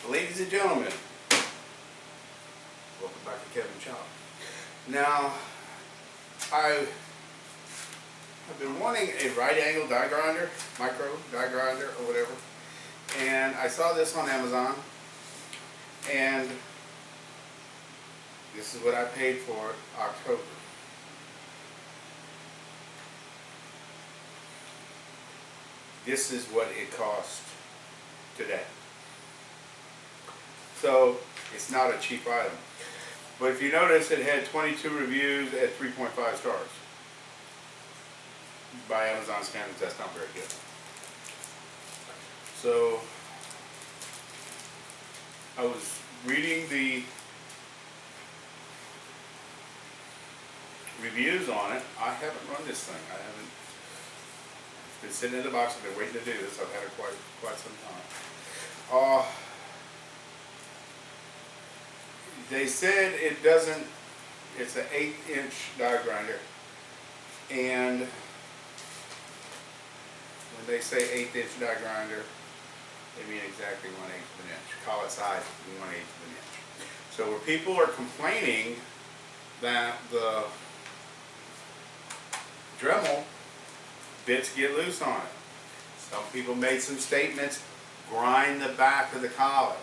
Ladies and gentlemen, welcome back to Kevin Chop. Now, I have been wanting a right angle die grinder, micro die grinder or whatever, and I saw this on Amazon, and this is what I paid for it, October. This is what it cost today. So it's not a cheap item. But if you notice, it had 22 reviews at 3.5 stars. By Amazon standards, that's not very good. So I was reading the reviews on it. I haven't run this thing. It's been sitting in the box. I've been waiting to do this. I've had it quite some time. They said it doesn't, it's an 1/8" die grinder, and when they say 1/8" die grinder, they mean exactly 1/8 of an inch. Call it size 1/8 of an inch. So where people are complaining that the Dremel bits get loose on it. Some people made some statements, grind the back of the collet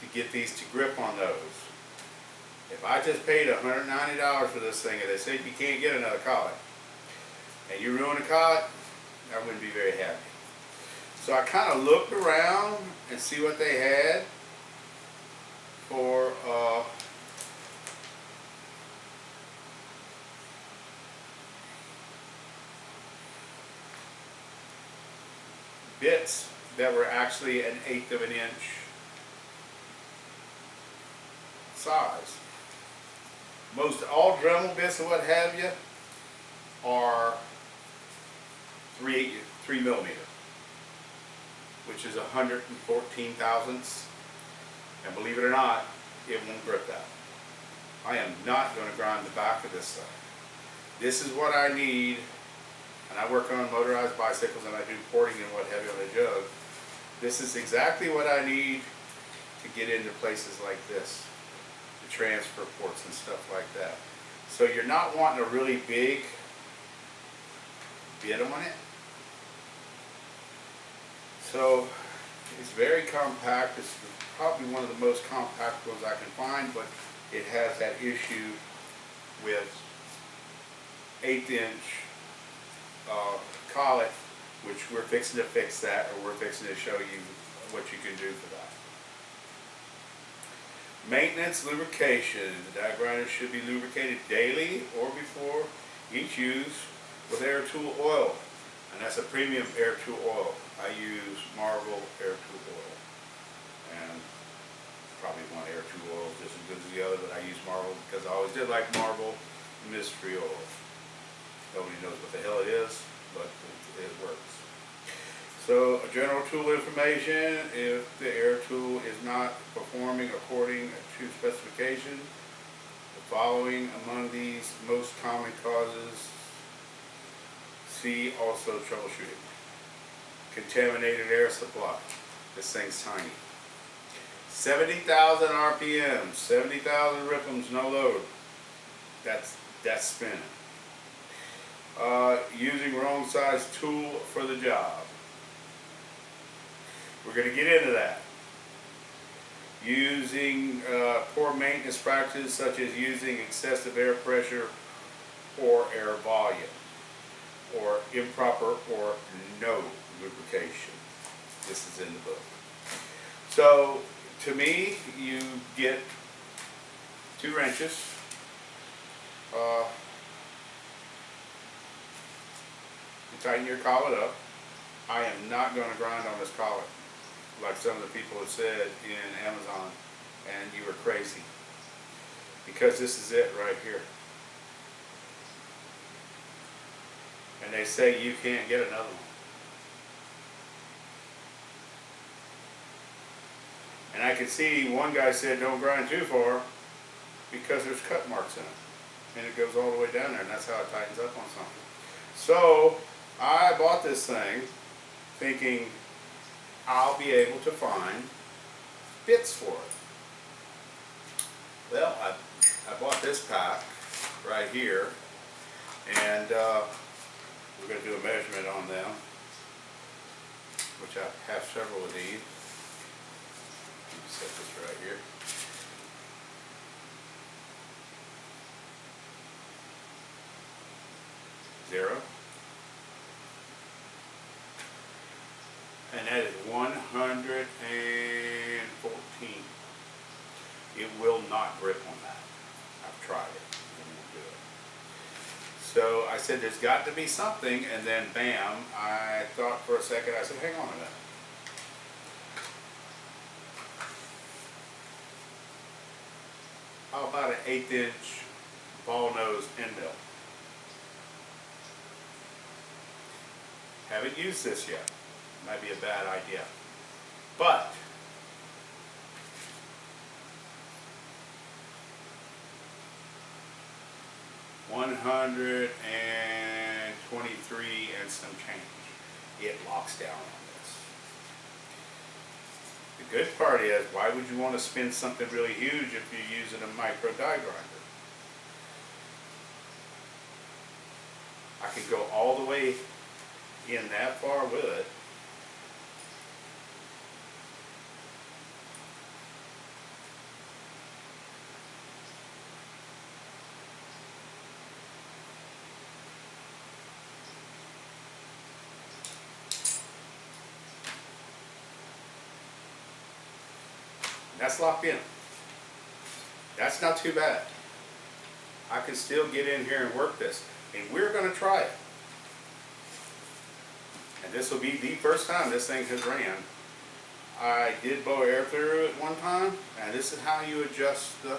to get these to grip on those. If I just paid $190 for this thing and they said you can't get another collet, and you ruin a collet, I wouldn't be very happy. So I kind of looked around and see what they had for bits that were actually 1/8 of an inch size. Most all Dremel bits and what have you are 3 millimeter, which is 114 thousandths, and believe it or not, it won't grip that. I am not going to grind the back of this thing. This is what I need, and I work on motorized bicycles and I do porting and what have you on a jug. This is exactly what I need to get into places like this, the transfer ports and stuff like that. So you're not wanting a really big bit on it. So it's very compact. It's probably one of the most compact ones I can find, but it has that issue with 1/8" collet, which we're fixing to fix that, or we're fixing to show you what you can do for that. Maintenance, lubrication. The die grinder should be lubricated daily or before each use with air tool oil, and that's a premium air tool oil. I use Marvel air tool oil, and probably one air tool oil is just as good as the other, but I use Marvel because I always did like Marvel mystery oil. Nobody knows what the hell it is, but it works. So, general tool information: if the air tool is not performing according to specification, the following among these most common causes. See also troubleshooting. Contaminated air supply. This thing's tiny. 70,000 RPM, 70,000 RPMs, no load. That's spinning. Using wrong size tool for the job. We're going to get into that. Using poor maintenance practices such as using excessive air pressure or air volume, or improper or no lubrication. This is in the book. So to me, you get 2 wrenches. You tighten your collet up. I am not going to grind on this collet like some of the people have said in Amazon, and you were crazy, because this is it right here. And they say you can't get another one. And I could see one guy said don't grind too far because there's cut marks in it, and it goes all the way down there, and that's how it tightens up on something. So I bought this thing thinking I'll be able to find bits for it. Well, I bought this pack right here, and we're going to do a measurement on them, which I have several of these. Let me set this right here. Zero. And that is 114. It will not grip on that. I've tried it. It won't do it. So I said there's got to be something, and then bam, I thought for a second, I said, hang on a minute. How about an 1/8" ball nose end mill? Haven't used this yet. Might be a bad idea. But $123 and some change. It locks down on this. The good part is, why would you want to spin something really huge if you're using a micro die grinder? I could go all the way in that far with it. That's locked in. That's not too bad. I can still get in here and work this. And we're going to try it. And this will be the first time this thing has ran. I did blow air through it one time, and this is how you adjust the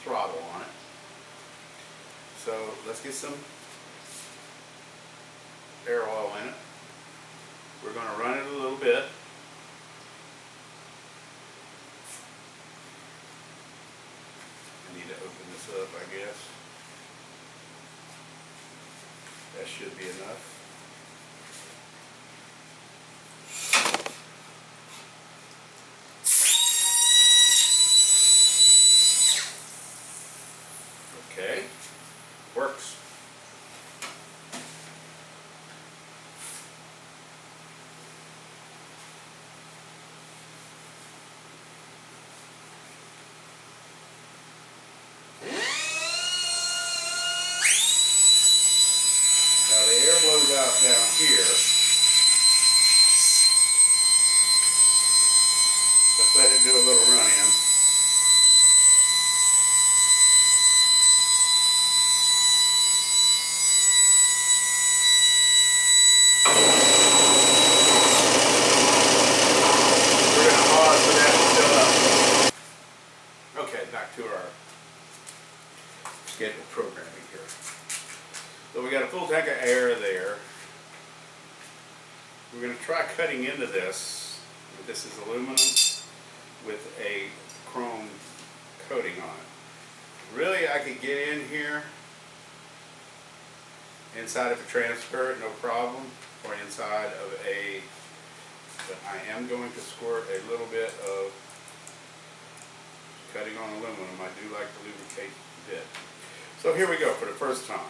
throttle on it. So let's get some air oil in it. We're going to run it a little bit. I need to open this up, I guess. That should be enough. Okay, works. Now the air blows out down here. Let's let it do a little run in. Okay, back to our scheduled programming here. So we got a full tank of air there. We're going to try cutting into this. This is aluminum with a chrome coating on it. Really, I could get in here inside of a transfer, no problem, or inside of a, but I am going to squirt a little bit of cutting on aluminum. I do like to lubricate a bit. So here we go for the first time.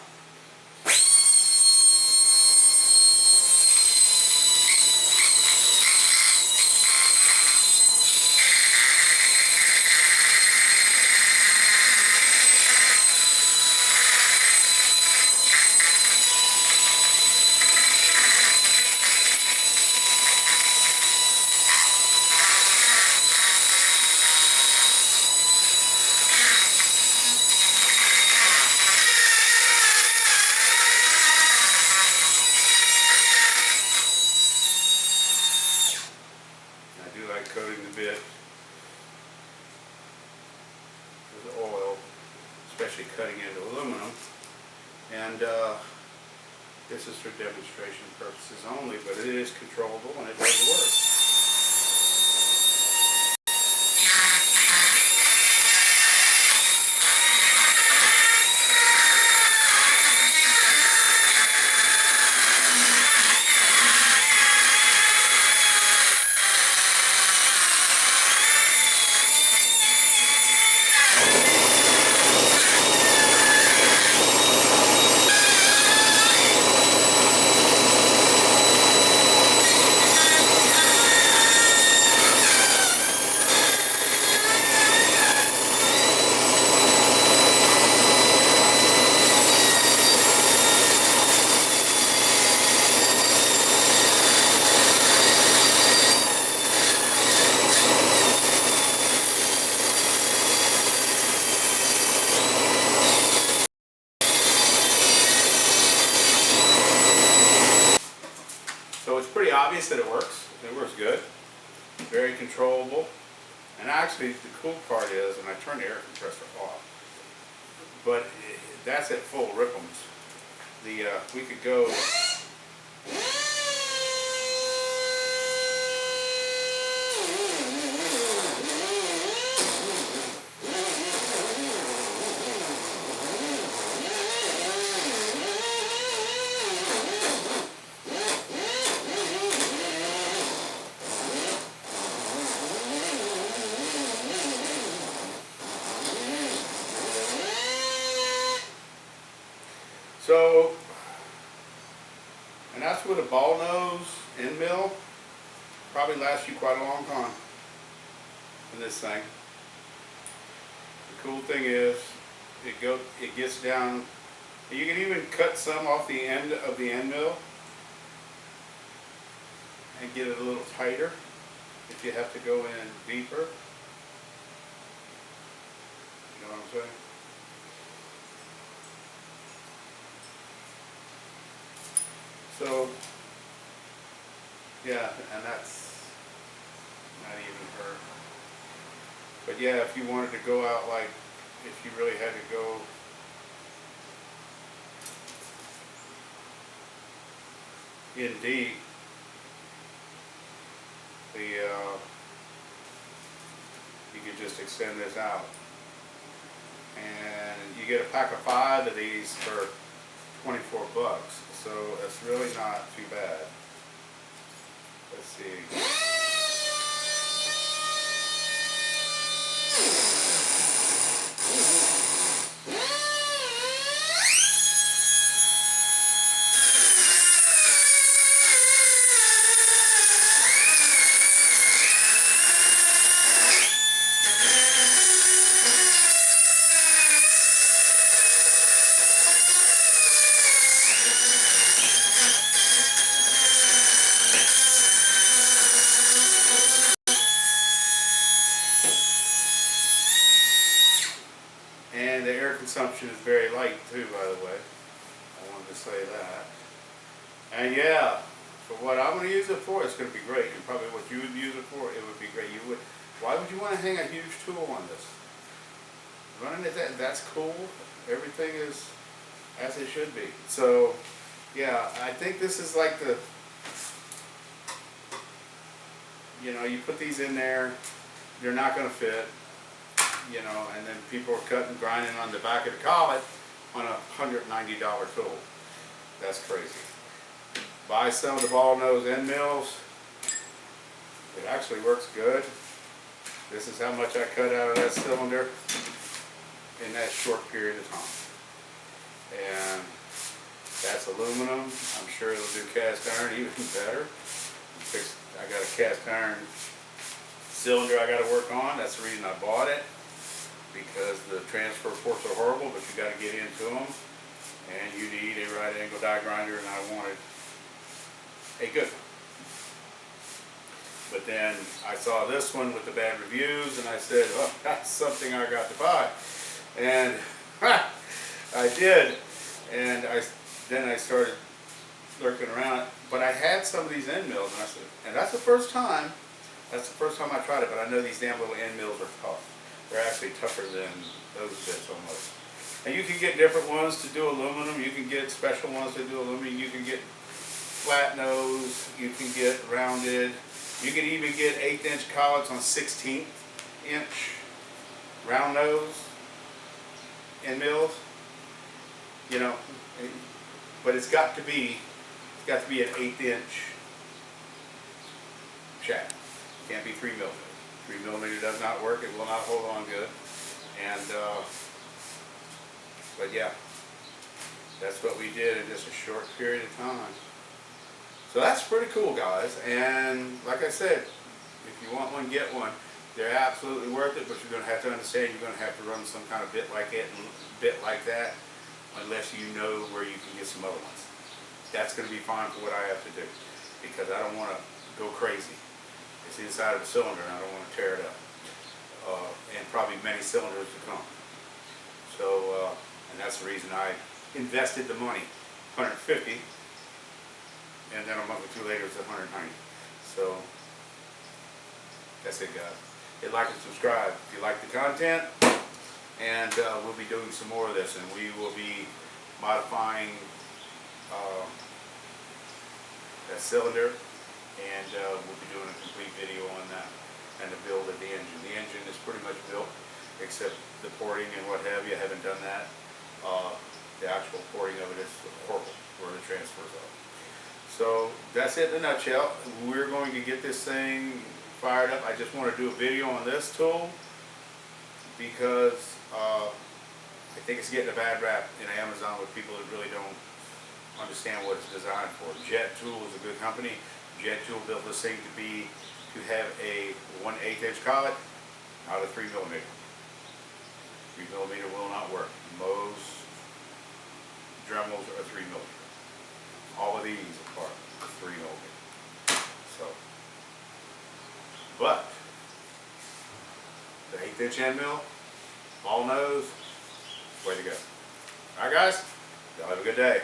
Coating the bit with oil, especially cutting into aluminum. And this is for demonstration purposes only, but it is controllable and it does work. controllable. And actually, the cool part is, and I turn the air compressor off, but that's at full RPMs. We could go. So, and that's with a ball nose end mill. Probably lasts you quite a long time in this thing. The cool thing is, it gets down. You can even cut some off the end of the end mill and get it a little tighter if you have to go in deeper. You know what I'm saying? So, yeah, and that's not even her. But yeah, if you wanted to go out, like, if you really had to go in deep, you could just extend this out. And you get a pack of 5 of these for 24 bucks. So that's really not too bad. Let's see. And the air consumption is very light too, by the way. I wanted to say that. And yeah, for what I'm going to use it for, it's going to be great. And probably what you would use it for, it would be great. Why would you want to hang a huge tool on this? Running it that's cool. Everything is as it should be. So yeah, I think this is like you put these in there, they're not going to fit. And then people are cutting, grinding on the back of the collet on a $190 tool. That's crazy. Buy some of the ball nose end mills. It actually works good. This is how much I cut out of that cylinder in that short period of time. And that's aluminum. I'm sure it'll do cast iron even better. I got a cast iron cylinder I got to work on. That's the reason I bought it. Because the transfer ports are horrible, but you got to get into them, and you need a right angle die grinder, and I wanted a good one. But then I saw this one with the bad reviews, and I said, oh, that's something I got to buy. And I did, and then I started lurking around, but I had some of these end mills, and I said, and that's the first time I tried it, but I know these damn little end mills are tough. They're actually tougher than those bits almost. And you can get different ones to do aluminum. You can get special ones to do aluminum. You can get flat nose. You can get rounded. You can even get 1/8 inch collets on 16th inch round nose end mills. But it's got to be an 1/8 inch shaft. It can't be 3 millimeter. 3 millimeter does not work. It will not hold on good. And but yeah, that's what we did in just a short period of time. So that's pretty cool, guys. And like I said, if you want one, get one. They're absolutely worth it, but you're going to have to understand you're going to have to run some kind of bit like it and bit like that, unless you know where you can get some other ones. That's going to be fine for what I have to do, because I don't want to go crazy. It's inside of a cylinder and I don't want to tear it up. And probably many cylinders to come. So, and that's the reason I invested the money, $150, and then a month or two later it's $190. So, That's it, guys. Hit like and subscribe if you like the content, and we'll be doing some more of this, and we will be modifying that cylinder, and we'll be doing a complete video on that and the build of the engine. The engine is pretty much built, except the porting and what have you. I haven't done that. The actual porting of it is horrible, where the transfers are. So that's it in a nutshell. We're going to get this thing fired up. I just want to do a video on this tool because I think it's getting a bad rap in Amazon with people that really don't understand what it's designed for. JAT-411 is a good company. JAT-411 built this thing to have a 1/8 inch collet out of 3mm. 3mm will not work. Most Dremels are 3mm. All of these are 3mm. So, but the 1/8 inch end mill, all nose, way to go. Alright guys, y'all have a good day.